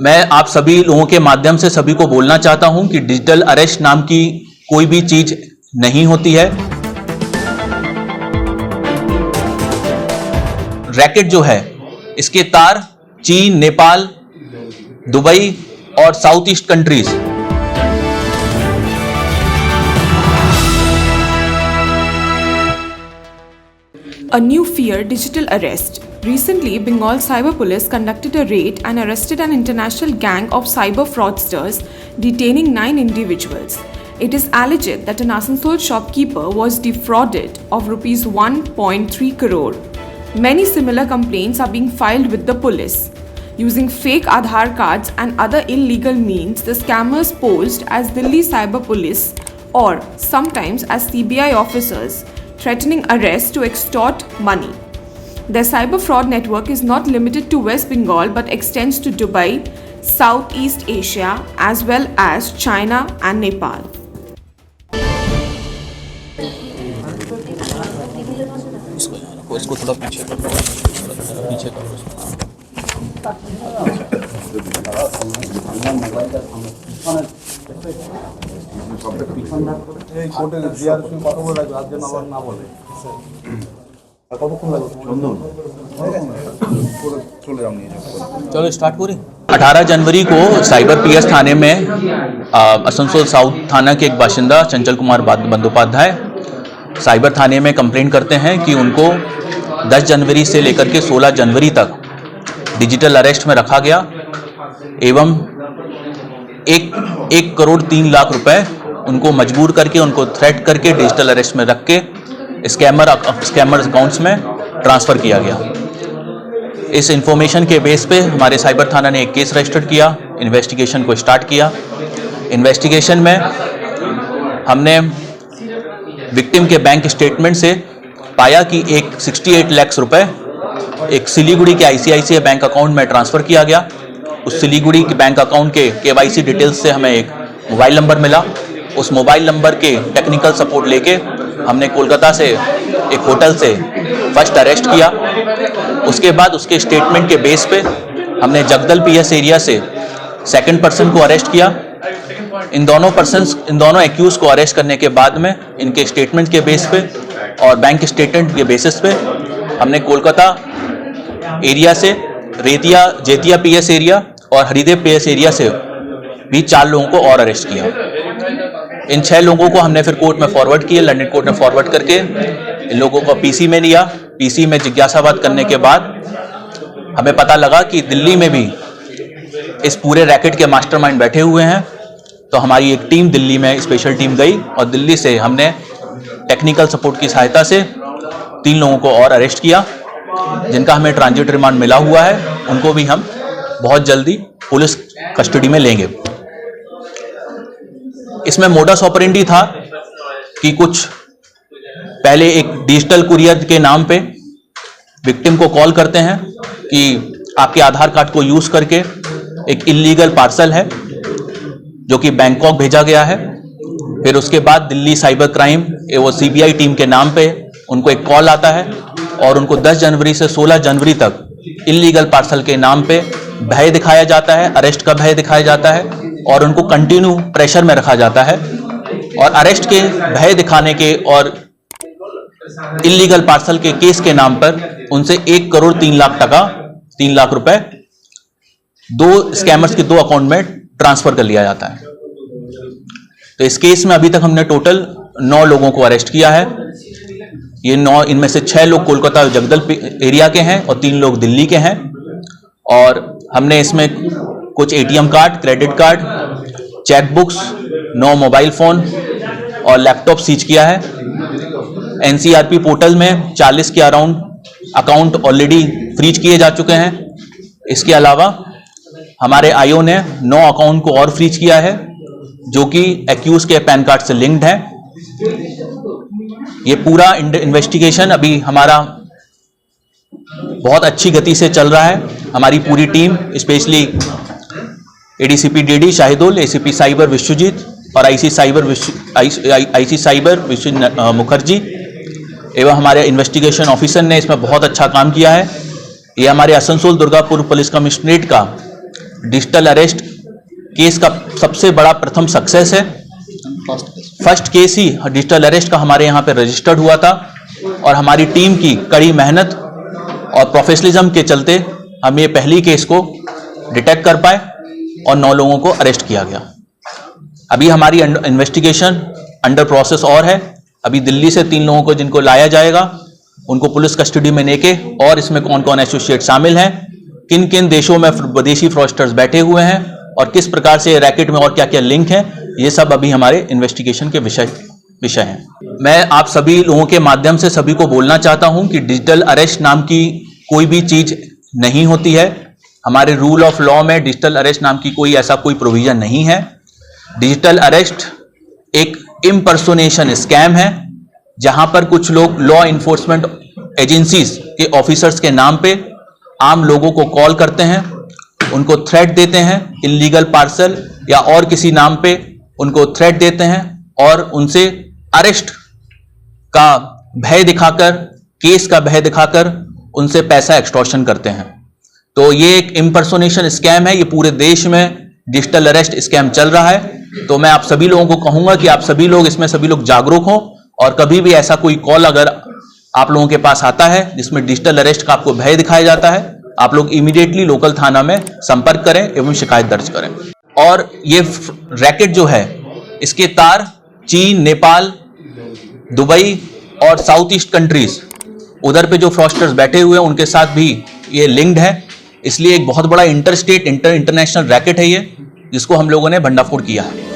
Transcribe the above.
मैं आप सभी लोगों के माध्यम से सभी को बोलना चाहता हूं कि डिजिटल अरेस्ट नाम की कोई भी चीज नहीं होती है। रैकेट जो है इसके तार चीन, नेपाल, दुबई और south east countries. A new fear, digital arrest. Recently, Bengal Cyber Police conducted a raid and arrested an international gang of cyber fraudsters, detaining 9 individuals. It is alleged that an Asansol shopkeeper was defrauded of rupees 1.3 crore. Many similar complaints are being filed with the police. Using fake Aadhaar cards and other illegal means, the scammers posed as Delhi Cyber Police or sometimes as CBI officers, threatening arrest to extort money. Their cyber fraud network is not limited to West Bengal but extends to Dubai, Southeast Asia as well as China and Nepal. इसको थोड़ा पीछे करो। चलो start करें। 18 जनवरी को cyber PS थाने में Asansol south थाना के एक बाशिंदा चंचल कुमार बंदोपाध्याय साइबर थाने में कंप्लेंट करते हैं कि उनको 10 जनवरी से लेकर के 16 जनवरी तक डिजिटल अरेस्ट में रखा गया एवं 1 करोड़ 3 लाख रुपए उनको मजबूर करके, उनको थ्रेट करके डिजिटल अरेस्ट में रख के स्कैमर अकाउंट्स में ट्रांसफ़र किया गया। इस इंफॉर्मेशन के बेस पे हमारे साइबर थाना ने एक केस रजिस्टर किया, इन्वेस्टिगेशन को स्टार्ट किया। इन्वेस्टिगेशन में हमने विक्टिम के बैंक स्टेटमेंट से पाया कि एक 68 लाख रुपए एक सिलीगुड़ी के ICICI बैंक अकाउंट में ट्रांसफ़र किया गया। उस सिलीगुड़ी के बैंक अकाउंट के KYC डिटेल्स से हमें एक मोबाइल नंबर मिला। उस मोबाइल नंबर के टेक्निकल सपोर्ट लेके हमने कोलकाता से एक होटल से फर्स्ट अरेस्ट किया। उसके बाद उसके स्टेटमेंट के बेस पे हमने जगदल PS एरिया से सेकंड पर्सन को अरेस्ट किया। इन दोनों एक्यूज को अरेस्ट करने के बाद में इनके स्टेटमेंट के बेस पे और बैंक स्टेटमेंट के बेसिस पे हमने कोलकाता एरिया से जेतिया PS एरिया और हरिदेव PS एरिया से भी 4 लोगों को और अरेस्ट किया। इन 6 लोगों को हमने फिर कोर्ट में फॉरवर्ड किया, लंदन कोर्ट में फॉरवर्ड करके इन लोगों को PC में लिया। PC में जिज्ञासाबाद करने के बाद हमें पता लगा कि दिल्ली में भी इस पूरे रैकेट के मास्टरमाइंड बैठे हुए हैं। तो हमारी एक टीम दिल्ली में स्पेशल टीम गई और दिल्ली से हमने टेक्निकल सपोर्ट की सहायता से 3 लोगों को और अरेस्ट किया, जिनका हमें ट्रांजिट रिमांड मिला हुआ है। उनको भी हम बहुत जल्दी पुलिस कस्टडी में लेंगे। इसमें मोडस ऑपरेंडी था कि कुछ पहले एक डिजिटल कुरियर के नाम पे विक्टिम को कॉल करते हैं कि आपके आधार कार्ड को यूज करके एक इलीगल पार्सल है जो कि बैंकॉक भेजा गया है। फिर उसके बाद दिल्ली साइबर क्राइम वो CBI टीम के नाम पे उनको एक कॉल आता है और उनको 10 जनवरी से 16 जनवरी तक इलीगल पार्सल के नाम पे भय दिखाया जाता है, अरेस्ट का भय दिखाया जाता है और उनको कंटिन्यू प्रेशर में रखा जाता है। और अरेस्ट के भय दिखाने के और इलीगल पार्सल के केस के नाम पर उनसे 1 करोड़ 3 लाख रुपए 2 स्कैमर्स के 2 अकाउंट में ट्रांसफर कर लिया जाता है। तो इस केस में अभी तक हमने टोटल 9 लोगों को अरेस्ट किया है। ये 9, इनमें से 6 लोग कोलकाता जगदल एरिया के हैं और 3 लोग दिल्ली के हैं। और हमने इसमें कुछ ATM card, credit card, chequebooks, 9 mobile phone और लैपटॉप सीज किया है। NCRP पोर्टल में 40 के अराउंड अकाउंट ऑलरेडी फ्रीज किए जा चुके हैं। इसके अलावा हमारे IO ने 9 अकाउंट को और फ्रीज किया है जो कि एक्यूज के पैन कार्ड से लिंक्ड है। ये पूरा इन्वेस्टिगेशन अभी हमारा बहुत अच्छी गति से चल रहा है। हमारी पूरी team specially ADCP DD Shahidul, ACP cyber Vishwajeet और IC साइबर विश्व मुखर्जी एवं हमारे इन्वेस्टिगेशन ऑफिसर ने इसमें बहुत अच्छा काम किया है। ये हमारे आसनसोल दुर्गापुर पुलिस कमिश्नरेट का डिजिटल अरेस्ट केस का सबसे बड़ा प्रथम सक्सेस है। फर्स्ट केस ही डिजिटल अरेस्ट का हमारे यहाँ पे रजिस्टर्ड हुआ था और हमारी टीम की कड़ी मेहनत और प्रोफेशनलिज्म के चलते हम ये पहली केस को डिटेक्ट कर पाए और 9 लोगों को अरेस्ट किया गया। अभी हमारी इन्वेस्टिगेशन अंडर प्रोसेस और है। अभी दिल्ली से 3 लोगों को जिनको लाया जाएगा उनको पुलिस कस्टडी में लेके, और इसमें कौन कौन एसोसिएट शामिल हैं, किन किन देशों में विदेशी फ्रॉडस्टर्स बैठे हुए हैं और किस प्रकार से रैकेट में और क्या क्या लिंक है, ये सब अभी हमारे इन्वेस्टिगेशन के विषय हैं। मैं आप सभी लोगों के माध्यम से सभी को बोलना चाहता हूं कि डिजिटल अरेस्ट नाम की कोई भी चीज नहीं होती है। हमारे रूल ऑफ लॉ में डिजिटल अरेस्ट नाम की कोई ऐसा कोई प्रोविजन नहीं है। डिजिटल अरेस्ट एक इम्पर्सोनेशन स्कैम है जहां पर कुछ लोग लॉ इन्फोर्समेंट एजेंसीज के ऑफिसर्स के नाम पे आम लोगों को कॉल करते हैं, उनको थ्रेट देते हैं, इलीगल पार्सल या और किसी नाम पे उनको थ्रेट देते हैं और उनसे अरेस्ट का भय दिखाकर, केस का भय दिखाकर उनसे पैसा एक्सटॉर्शन करते हैं। तो ये एक इम्पर्सोनेशन स्कैम है। ये पूरे देश में डिजिटल अरेस्ट स्कैम चल रहा है। तो मैं आप सभी लोगों को कहूंगा कि आप सभी लोग इसमें सभी लोग जागरूक हो और कभी भी ऐसा कोई कॉल अगर आप लोगों के पास आता है जिसमें डिजिटल अरेस्ट का आपको भय दिखाया जाता है, आप लोग इमीडिएटली लोकल थाना में संपर्क करें एवं शिकायत दर्ज करें। और ये रैकेट जो है इसके तार चीन, नेपाल, दुबई और साउथ ईस्ट कंट्रीज, उधर पे जो फ्रॉडस्टर्स बैठे हुए हैं उनके साथ भी ये लिंक्ड है। इसलिए एक बहुत बड़ा इंटरस्टेट इंटरनेशनल रैकेट है ये, जिसको हम लोगों ने भंडाफोड़ किया है।